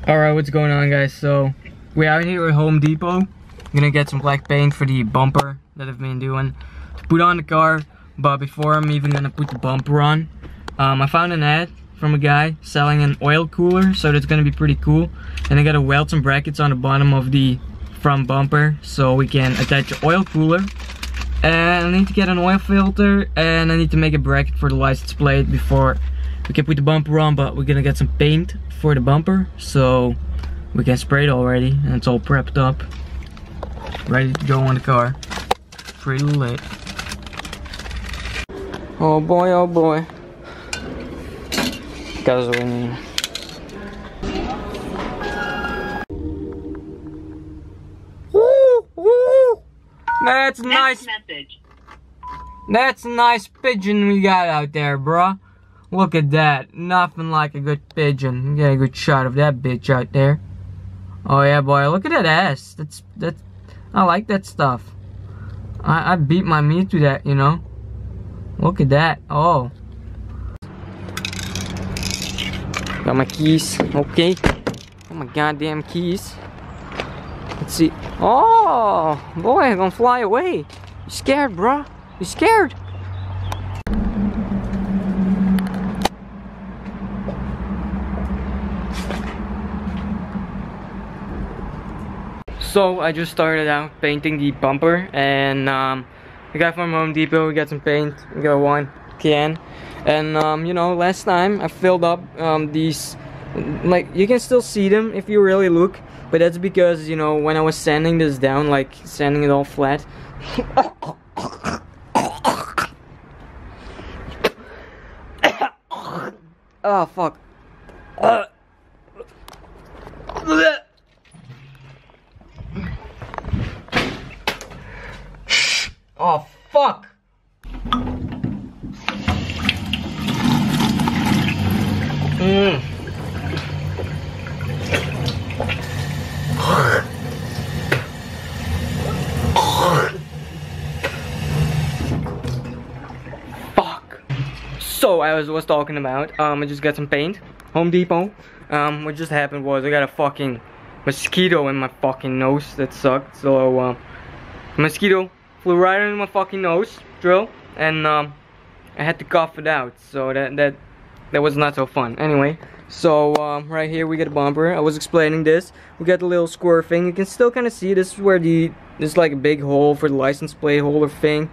Alright, what's going on, guys? So we're out here at Home Depot. I'm gonna get some black paint for the bumper that I've been doing to put on the car. But before I'm even gonna put the bumper on, I found an ad from a guy selling an oil cooler, so that's gonna be pretty cool. And I gotta weld some brackets on the bottom of the front bumper so we can attach the oil cooler. And I need to get an oil filter, and I need to make a bracket for the license plate before we can put the bumper on. But we're gonna get some paint for the bumper so we can spray it already, and it's all prepped up, ready to go on the car. Pretty lit. Oh boy, oh boy. Gasoline. Woo, woo. That's nice. That's a nice pigeon we got out there, bruh. Look at that. Nothing like a good pigeon. Get a good shot of that bitch out there. Oh yeah, boy. Look at that ass. That's I like that stuff. I beat my meat to that, you know. Look at that. Oh. Got my keys. Okay. Got my goddamn keys. Let's see. Oh, boy, I'm gonna fly away. You scared, bro? You scared? So I just started out painting the bumper, and we got from Home Depot. We got some paint. We got one can, and you know, last time I filled up these. Like, you can still see them if you really look, but that's because, you know, when I was sanding this down, like sanding it all flat. Oh fuck. Oh fuck. Fuck. So I was talking about, I just got some paint, Home Depot. What just happened was I got a fucking mosquito in my fucking nose. That sucked. So mosquito flew right into my fucking nose, drill, and I had to cough it out. So that was not so fun. Anyway, so right here we got a bumper. I was explaining this. We got the little square thing. You can still kind of see this is where there's like a big hole for the license plate holder thing,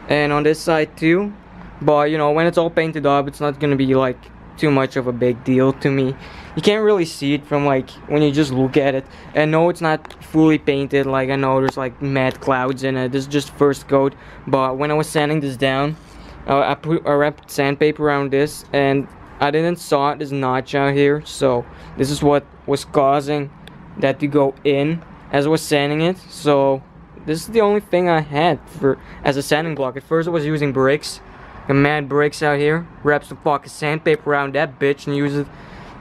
and on this side too. But you know, when it's all painted up, it's not gonna be like too much of a big deal to me. You can't really see it from like when you just look at it. And no, it's not fully painted. Like, I know there's like mad clouds in it. This is just first coat. But when I was sanding this down, I wrapped sandpaper around this, and I didn't saw this notch out here. So this is what was causing that to go in as I was sanding it. So this is the only thing I had for as a sanding block. At first I was using bricks. Got mad bricks out here. Wrap some fucking sandpaper around that bitch and use it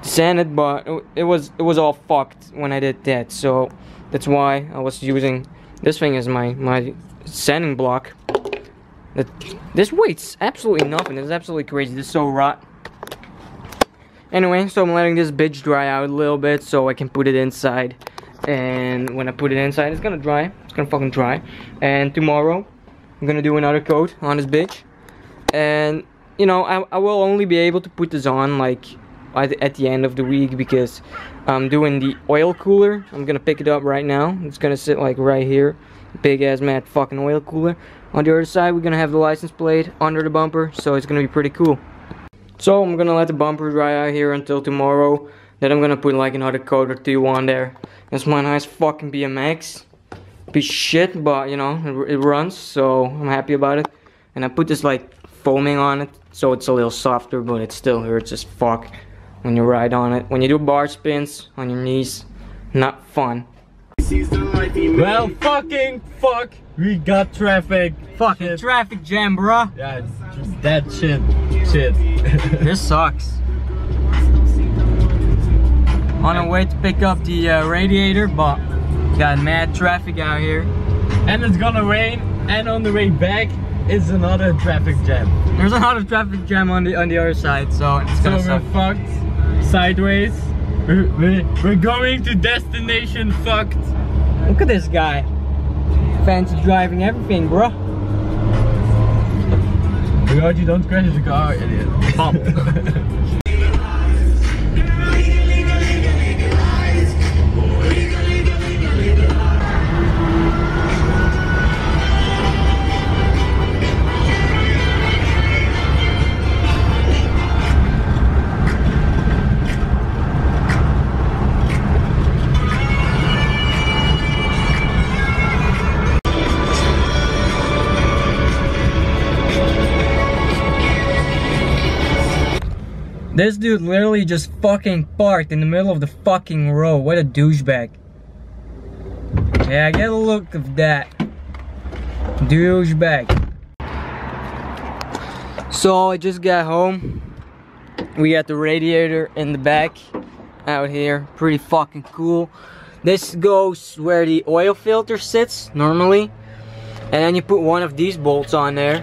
to sand it, but it was all fucked when I did that. So that's why I was using this thing as my sanding block. This weighs absolutely nothing. It's absolutely crazy. This is so rot. Anyway, so I'm letting this bitch dry out a little bit so I can put it inside. And when I put it inside, it's gonna dry. It's gonna fucking dry. And tomorrow, I'm gonna do another coat on this bitch. And you know, I will only be able to put this on like at the end of the week, because I'm doing the oil cooler. I'm gonna pick it up right now. It's gonna sit like right here, big ass mad fucking oil cooler. On the other side, we're gonna have the license plate under the bumper, so it's gonna be pretty cool. So I'm gonna let the bumper dry out here until tomorrow. Then I'm gonna put like another coat or two on there. That's my nice fucking BMX. Piece of shit, but you know, it runs, so I'm happy about it. And I put this like foaming on it, so it's a little softer, but it still hurts as fuck when you ride on it. When you do bar spins on your knees, not fun. Well, fucking fuck, we got traffic. Fucking shit. Traffic jam, bruh. Yeah, it's just that shit. This sucks. On our way to pick up the radiator, but got mad traffic out here. And it's gonna rain, and on the way back is another traffic jam. There's another traffic jam on the other side, so it's gonna suck. We're fucked sideways. We're going to destination fucked. Look at this guy. Fancy driving everything, bro. God, you don't crash the car, idiot. Bump. This dude literally just fucking parked in the middle of the fucking road. What a douchebag. Yeah, get a look of that. Douchebag. So I just got home. We got the radiator in the back out here. Pretty fucking cool. This goes where the oil filter sits normally. And then you put one of these bolts on there.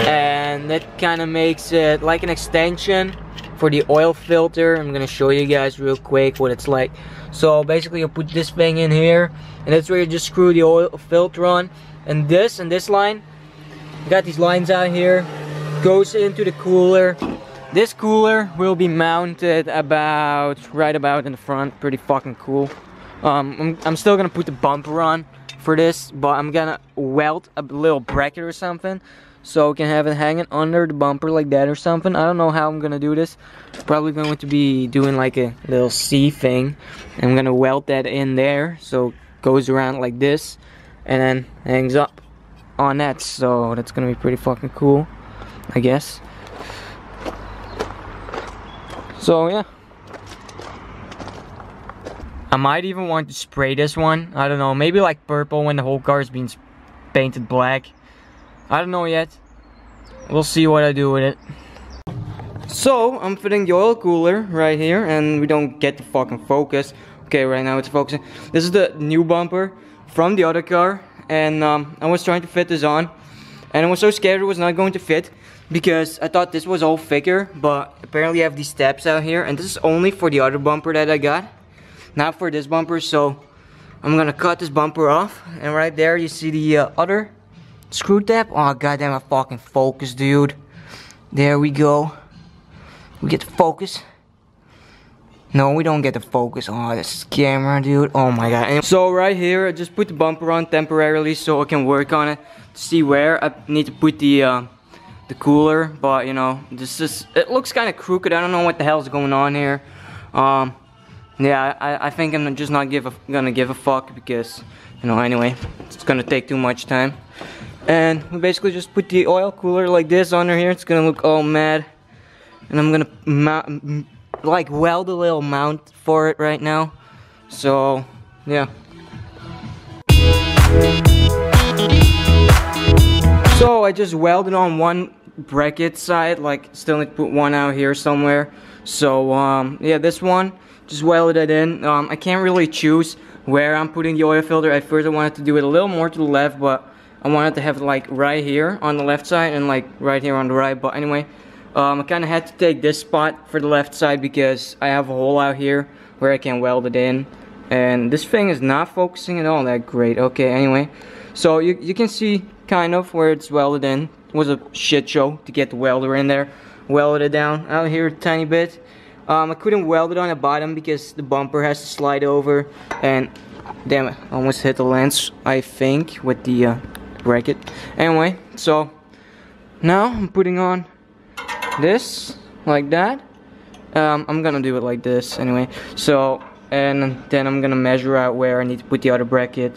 And that kind of makes it like an extension for the oil filter. I'm gonna show you guys real quick what it's like. So basically you put this thing in here, and that's where you just screw the oil filter on. And this line, you got these lines out here, goes into the cooler. This cooler will be mounted right about in the front. Pretty fucking cool. I'm still gonna put the bumper on for this, but I'm gonna weld a little bracket or something, so we can have it hanging under the bumper like that or something. I don't know how I'm gonna do this. Probably going to be doing like a little C thing. I'm gonna weld that in there so it goes around like this and then hangs up on that. So that's gonna be pretty fucking cool, I guess. So yeah. I might even want to spray this one. I don't know, maybe like purple when the whole car is being painted black. I don't know yet. We'll see what I do with it. So, I'm fitting the oil cooler right here, and we don't get the fucking focus. Okay, right now it's focusing. This is the new bumper from the other car, and I was trying to fit this on, and I was so scared it was not going to fit because I thought this was all thicker, but apparently I have these steps out here, and this is only for the other bumper that I got, not for this bumper. So I'm gonna cut this bumper off, and right there you see the other screw tab. Oh goddamn, I fucking focus, dude. There we go. We get the focus. No, we don't get the focus. Oh, this camera, dude. Oh my god. And so right here, I just put the bumper on temporarily so I can work on it to see where I need to put the cooler. But you know, it looks kind of crooked. I don't know what the hell is going on here. Yeah, I think I'm just not gonna give a fuck because, you know, anyway, it's gonna take too much time. And we basically just put the oil cooler like this under here. It's gonna look all mad. And I'm gonna like weld a little mount for it right now. So, yeah. So I just welded on one bracket side, like still need to put one out here somewhere. So, yeah, this one, just welded it in. I can't really choose where I'm putting the oil filter. At first I wanted to do it a little more to the left, but I wanted to have it like right here on the left side and like right here on the right. But anyway, I kind of had to take this spot for the left side because I have a hole out here where I can weld it in. And this thing is not focusing at all that great. Okay, anyway. So you can see kind of where it's welded in. It was a shit show to get the welder in there. Welded it down out here a tiny bit. I couldn't weld it on the bottom because the bumper has to slide over. And damn it, I almost hit the lens, I think, with the bracket. Anyway, so now I'm putting on this like that. I'm gonna do it like this anyway. So, and then I'm gonna measure out where I need to put the other bracket.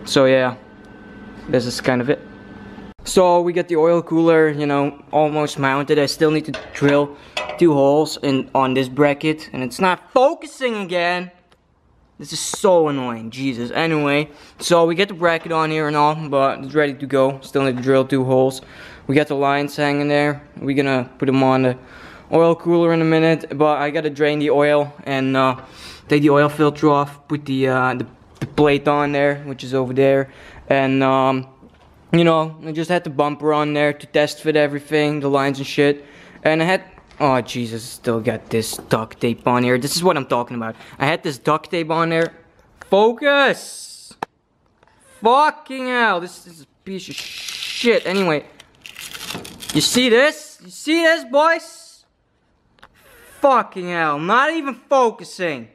So yeah, this is kind of it. So we got the oil cooler, you know, almost mounted. I still need to drill 2 holes on this bracket, and it's not focusing again. This is so annoying, Jesus. Anyway, so we get the bracket on here and all, but it's ready to go. Still need to drill 2 holes. We got the lines hanging there. We're gonna put them on the oil cooler in a minute, but I gotta drain the oil and take the oil filter off, put the plate on there, which is over there, and you know, I just had the bumper on there to test fit everything, the lines and shit, and I had Oh Jesus, still got this duct tape on here. This is what I'm talking about. I had this duct tape on there. Focus! Fucking hell, this is a piece of shit. Anyway, you see this? You see this, boys? Fucking hell, not even focusing.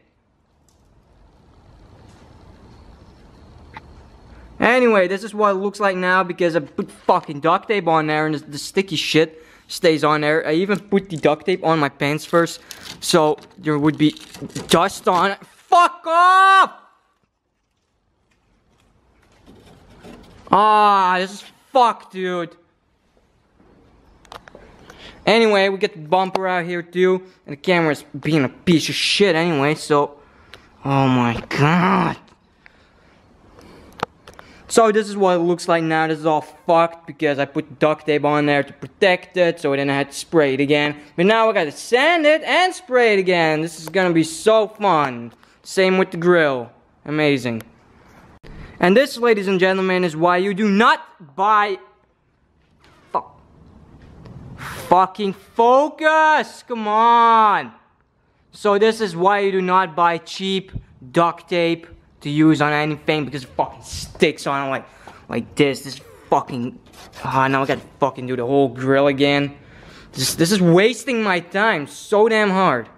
Anyway, this is what it looks like now because I put fucking duct tape on there and the sticky shit stays on there. I even put the duct tape on my pants first so there would be dust on it. Fuck off! Ah, this is fucked, dude. Anyway, we get the bumper out here too, and the camera's being a piece of shit anyway, so... Oh my god. So this is what it looks like now. This is all fucked because I put duct tape on there to protect it, so then I had to spray it again. But now I gotta sand it and spray it again. This is gonna be so fun. Same with the grill. Amazing. And this, ladies and gentlemen, is why you do not buy... Fucking focus! Come on! So this is why you do not buy cheap duct tape to use on anything, because it fucking sticks on it like this. This fucking... now I gotta fucking do the whole grill again. This is wasting my time so damn hard.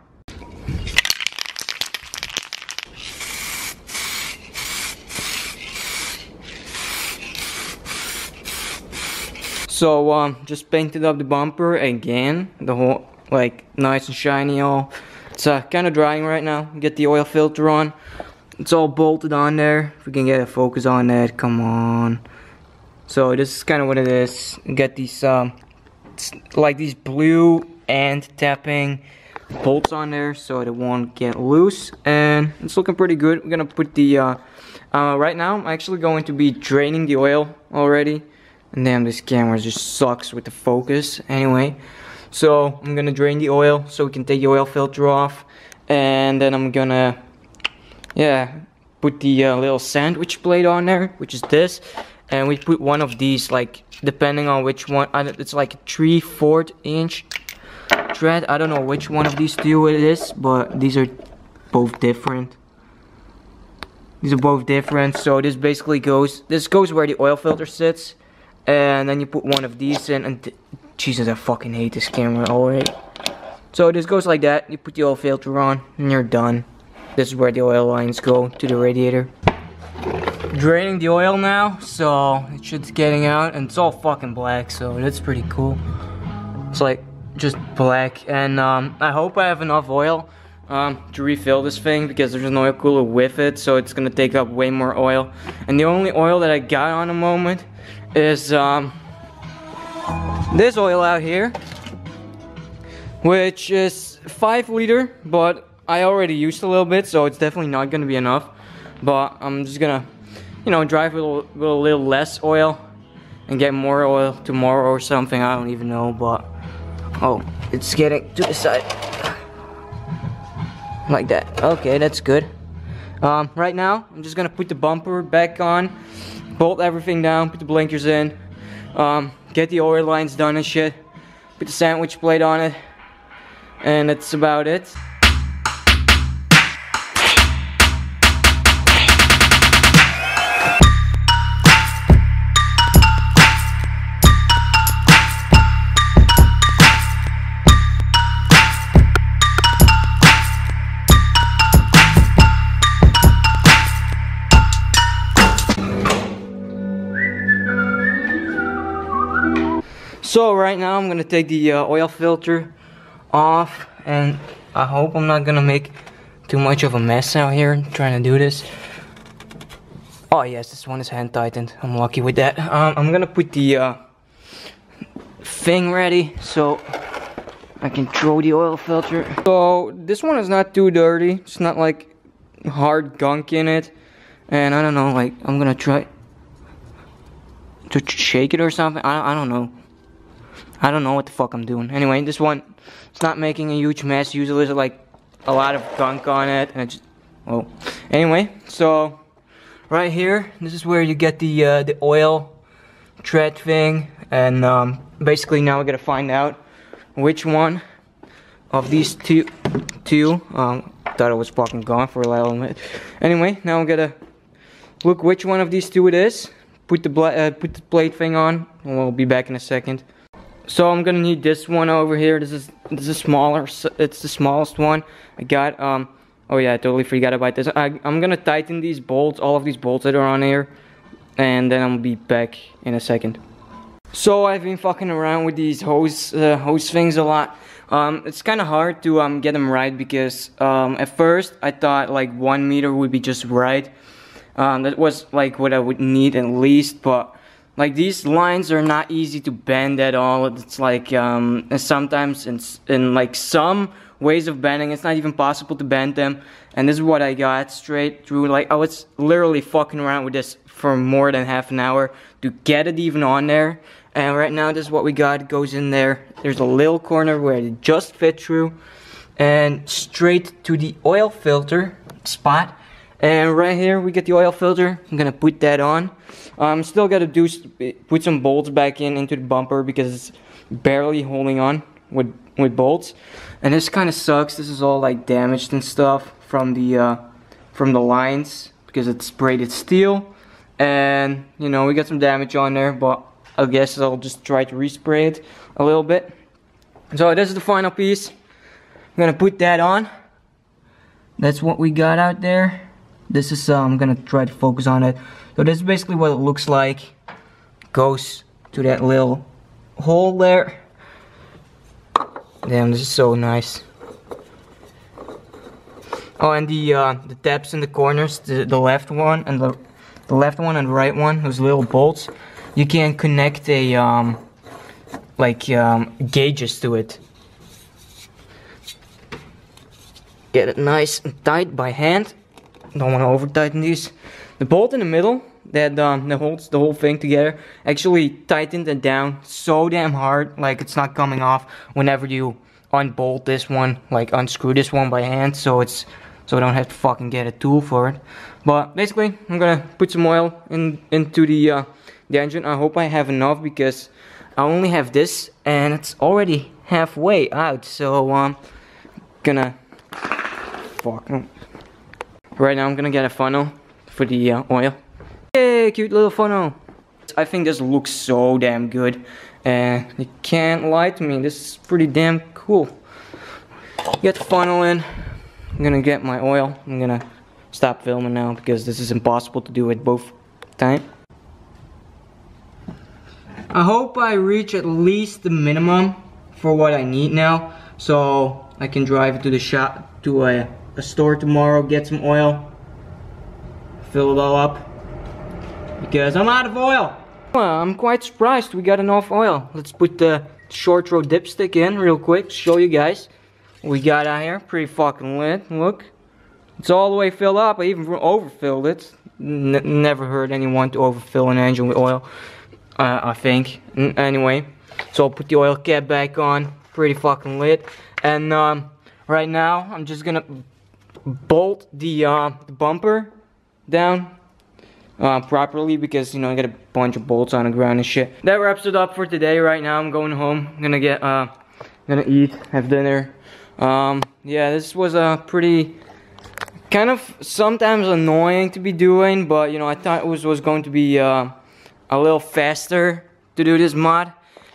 So, just painted up the bumper again. The whole, like, nice and shiny all. It's kind of drying right now. Get the oil filter on. It's all bolted on there. If we can get a focus on that, come on. So, this is kind of what it is. Get these, like these blue and tapping bolts on there so it won't get loose. And it's looking pretty good. We're gonna put the, right now, I'm actually going to be draining the oil already. And damn, this camera just sucks with the focus. Anyway, so I'm gonna drain the oil so we can take the oil filter off. And then I'm gonna, yeah, put the little sandwich blade on there, which is this. And we put one of these, like, depending on which one, it's like a 3/4 inch thread. I don't know which one of these two it is, but these are both different. These are both different, so this basically goes, this goes where the oil filter sits. And then you put one of these in, and Jesus, I fucking hate this camera already. So this goes like that. You put the oil filter on, and you're done. This is where the oil lines go to the radiator. Draining the oil now, so it should be getting out, and it's all fucking black, so that's pretty cool. It's like just black, and I hope I have enough oil to refill this thing because there's an oil cooler with it, so it's gonna take up way more oil. And the only oil that I got on the moment is this oil out here, which is 5 liter, but I already used a little bit, so it's definitely not gonna be enough. But I'm just gonna, you know, drive with a little less oil and get more oil tomorrow or something. I don't even know, but oh, it's getting to the side like that. Okay, that's good. Right now I'm just gonna put the bumper back on, bolt everything down, put the blinkers in, get the oil lines done and shit, put the sandwich plate on it, and that's about it. So right now I'm gonna take the oil filter off, and I hope I'm not gonna make too much of a mess out here trying to do this. Oh yes, this one is hand tightened. I'm lucky with that. I'm gonna put the thing ready so I can throw the oil filter. So this one is not too dirty. It's not like hard gunk in it, and I don't know, like I'm gonna try to shake it or something. I don't know. I don't know what the fuck I'm doing. Anyway, this one, it's not making a huge mess. Usually there's like a lot of gunk on it, and it's just, well. Anyway, so right here, this is where you get the oil thread thing, and basically now we gotta find out which one of these two. Thought it was fucking gone for a little bit. Anyway, now I'm gonna look which one of these two it is. Put the plate thing on, and we'll be back in a second. So I'm gonna need this one over here. This is smaller. It's the smallest one I got. Oh yeah, I totally forgot about this. I'm gonna tighten these bolts, all of these bolts that are on here, and then I'll be back in a second. So I've been fucking around with these hose things a lot. It's kind of hard to get them right because at first I thought like 1 meter would be just right. That was like what I would need at least, but like these lines are not easy to bend at all. It's like sometimes in like some ways of bending, it's not even possible to bend them. And this is what I got straight through. Like I was literally fucking around with this for more than half an hour to get it even on there. And right now this is what we got. It goes in there. There's a little corner where it just fit through, and straight to the oil filter spot. And right here we get the oil filter. I'm gonna put that on. Still gotta put some bolts back into the bumper because it's barely holding on with bolts. And this kind of sucks. This is all like damaged and stuff from the lines because it's braided steel. And you know, we got some damage on there, but I guess I'll just try to respray it a little bit. So this is the final piece. I'm gonna put that on. That's what we got out there. This is I'm gonna try to focus on it. So this is basically what it looks like. Goes to that little hole there. Damn, this is so nice. Oh, and the tabs in the corners, the left one and the left one and the right one, those little bolts, you can connect a gauges to it. Get it nice and tight by hand. Don't want to over tighten these. The bolt in the middle that holds the whole thing together actually tightened it down so damn hard, like it's not coming off whenever you unbolt this one, like unscrew this one by hand, so I don't have to fucking get a tool for it. But basically, I'm gonna put some oil into the engine. I hope I have enough because I only have this and it's already halfway out. So gonna right now I'm gonna get a funnel for the oil. Hey, cute little funnel. I think this looks so damn good, and you can't lie to me. This is pretty damn cool. Get the funnel in. I'm gonna get my oil. I'm gonna stop filming now because this is impossible to do at both times. I hope I reach at least the minimum for what I need now, so I can drive to the shop, to a store tomorrow, get some oil, fill it all up, because I'm out of oil. Well, I'm quite surprised we got enough oil. Let's put the short throw dipstick in real quick, show you guys what we got out here. Pretty fucking lit. Look, it's all the way filled up. I even overfilled it. Never heard anyone to overfill an engine with oil, I think. Anyway, so I'll put the oil cap back on. Pretty fucking lit. And right now I'm just gonna bolt the bumper down properly because, you know, I got a bunch of bolts on the ground and shit. That wraps it up for today. Right now I'm going home. I'm gonna get gonna eat, have dinner. Yeah, this was a pretty kind of sometimes annoying to be doing, but you know, I thought it was going to be a little faster to do this mod.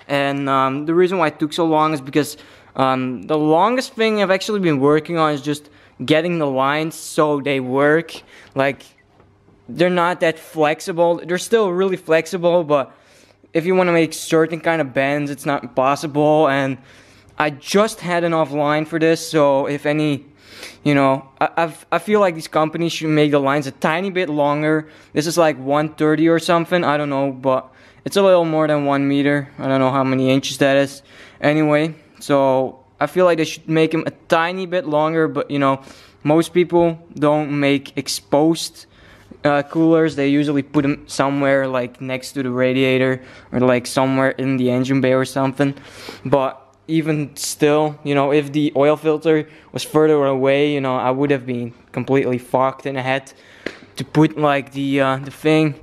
And the reason why it took so long is because the longest thing I've actually been working on is just getting the lines so they work. Like, they're not that flexible. They're still really flexible, but if you want to make certain kind of bends, it's not possible. And I just had enough line for this, so if any, you know, I feel like these companies should make the lines a tiny bit longer. This is like 130 or something, I don't know, but it's a little more than 1 meter. I don't know how many inches that is. Anyway, so I feel like they should make them a tiny bit longer, but you know, most people don't make exposed coolers. They usually put them somewhere like next to the radiator or like somewhere in the engine bay or something. But even still, you know, if the oil filter was further away, you know, I would have been completely fucked, and I had to put like the thing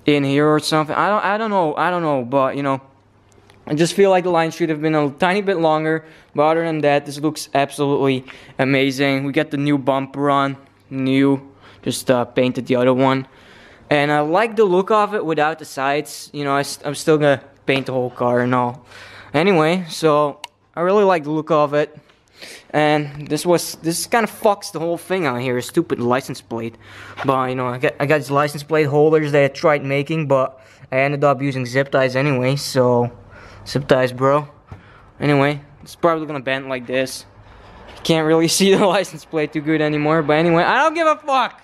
in here or something. I don't know, but you know, I just feel like the line should have been a tiny bit longer, but other than that, this looks absolutely amazing. We got the new bumper on, just painted the other one. And I like the look of it without the sides. You know, I'm still gonna paint the whole car and all. Anyway, so I really like the look of it. And this kind of fucks the whole thing out here, a stupid license plate. But you know, I got these license plate holders that I tried making, but I ended up using zip ties anyway, so zip ties, bro. Anyway, it's probably gonna bend like this. You can't really see the license plate too good anymore, but anyway, I don't give a fuck!